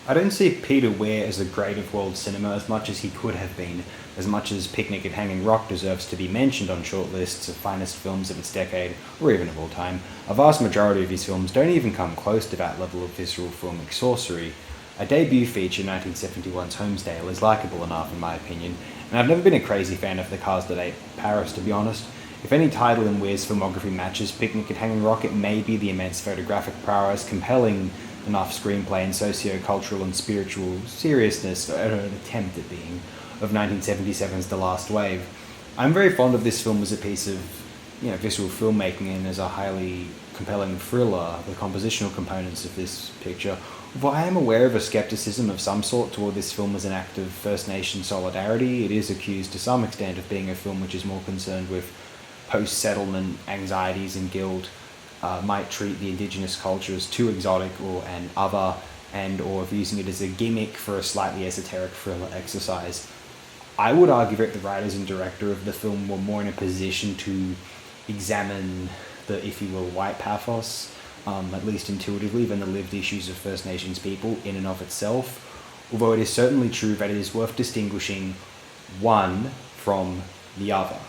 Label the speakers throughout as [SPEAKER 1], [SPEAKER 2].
[SPEAKER 1] I don't see Peter Weir as the great of world cinema as much as he could have been, as much as Picnic at Hanging Rock deserves to be mentioned on shortlists of finest films of its decade, or even of all time. A vast majority of his films don't even come close to that level of visceral filmic sorcery. A debut feature, 1971's Homesdale, is likeable enough in my opinion, and I've never been a crazy fan of The Cars That Ate Paris, to be honest. If any title in Weir's filmography matches Picnic at Hanging Rock, it may be the immense photographic prowess, compelling enough screenplay and socio-cultural and spiritual seriousness, or an attempt at being, of 1977's The Last Wave. I'm very fond of this film as a piece of, visceral filmmaking and as a highly compelling thriller. The compositional components of this picture, although I am aware of a skepticism of some sort toward this film as an act of First Nation solidarity, it is accused to some extent of being a film which is more concerned with post-settlement anxieties and guilt, might treat the indigenous culture as too exotic or an other, and or of using it as a gimmick for a slightly esoteric thriller exercise. I would argue that the writers and director of the film were more in a position to examine the, if you will, white pathos, at least intuitively, than the lived issues of First Nations people in and of itself, although it is certainly true that it is worth distinguishing one from the other.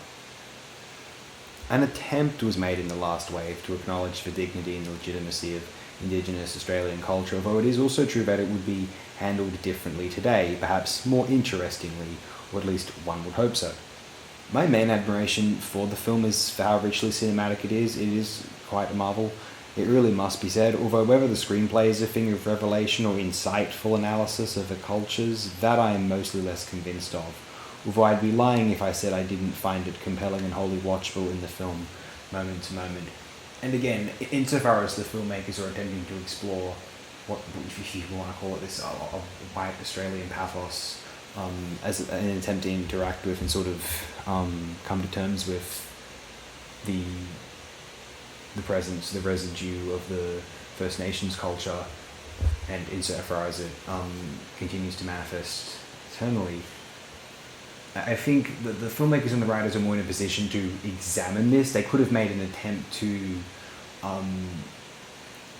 [SPEAKER 1] An attempt was made in The Last Wave to acknowledge the dignity and the legitimacy of Indigenous Australian culture, although it is also true that it would be handled differently today, perhaps more interestingly, or at least one would hope so. My main admiration for the film is for how richly cinematic it is. It is quite a marvel. It really must be said, although whether the screenplay is a thing of revelation or insightful analysis of the cultures, that I am mostly less convinced of. Although I'd be lying if I said I didn't find it compelling and wholly watchable in the film, moment to moment. And again, insofar as the filmmakers are attempting to explore what, if you want to call it this, a white Australian pathos, as an attempt to interact with and sort of come to terms with the presence, the residue of the First Nations culture, and insofar as it continues to manifest eternally. I think that the filmmakers and the writers are more in a position to examine this. They could have made an attempt to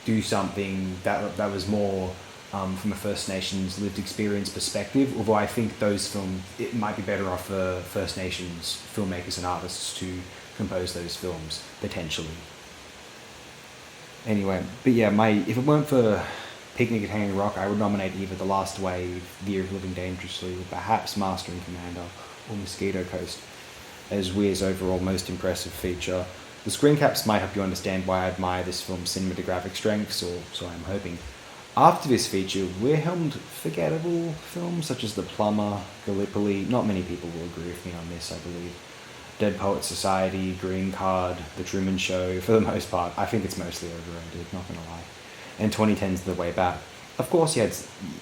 [SPEAKER 1] do something that was more from a First Nations lived experience perspective, although I think those films, it might be better off for First Nations filmmakers and artists to compose those films, potentially. Anyway, but yeah, if it weren't for Picnic at Hanging Rock, I would nominate either The Last Wave, The Year of Living Dangerously, or perhaps Master and Commander, or Mosquito Coast, as Weir's overall most impressive feature. The screen caps might help you understand why I admire this film's cinematographic strengths, or so I'm hoping. After this feature, Weir helmed forgettable films such as The Plumber, Gallipoli. Not many people will agree with me on this, I believe. Dead Poets Society, Green Card, The Truman Show. For the most part, I think it's mostly overrated, not gonna lie. And 2010's The Way Back. Of course, he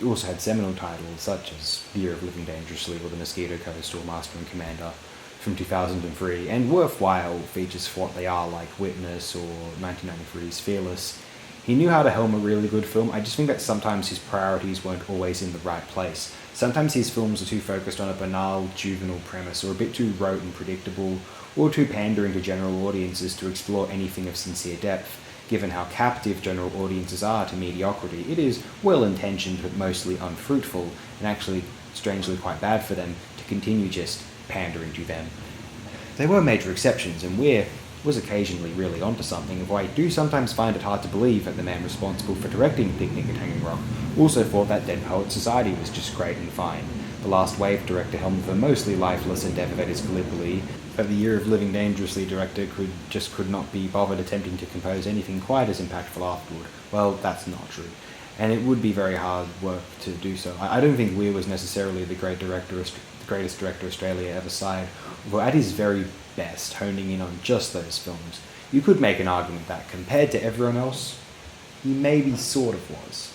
[SPEAKER 1] also had seminal titles such as The Year of Living Dangerously, or The Mosquito Coast, or Master and Commander from 2003, and worthwhile features for what they are, like Witness or 1993's Fearless. He knew how to helm a really good film. I just think that sometimes his priorities weren't always in the right place. Sometimes his films are too focused on a banal, juvenile premise, or a bit too rote and predictable, or too pandering to general audiences to explore anything of sincere depth. Given how captive general audiences are to mediocrity, it is well-intentioned but mostly unfruitful, and actually strangely quite bad for them to continue just pandering to them. There were major exceptions, and Weir was occasionally really onto something, although I do sometimes find it hard to believe that the man responsible for directing Picnic at Hanging Rock also thought that Dead Poets Society was just great and fine. The Last Wave director helmed the mostly lifeless endeavour that is Gallipoli, but the Year of Living Dangerously director could not be bothered attempting to compose anything quite as impactful afterward. Well, that's not true. And it would be very hard work to do so. I don't think Weir was necessarily the greatest director Australia ever signed, although at his very best, honing in on just those films, you could make an argument that, compared to everyone else, he maybe sort of was.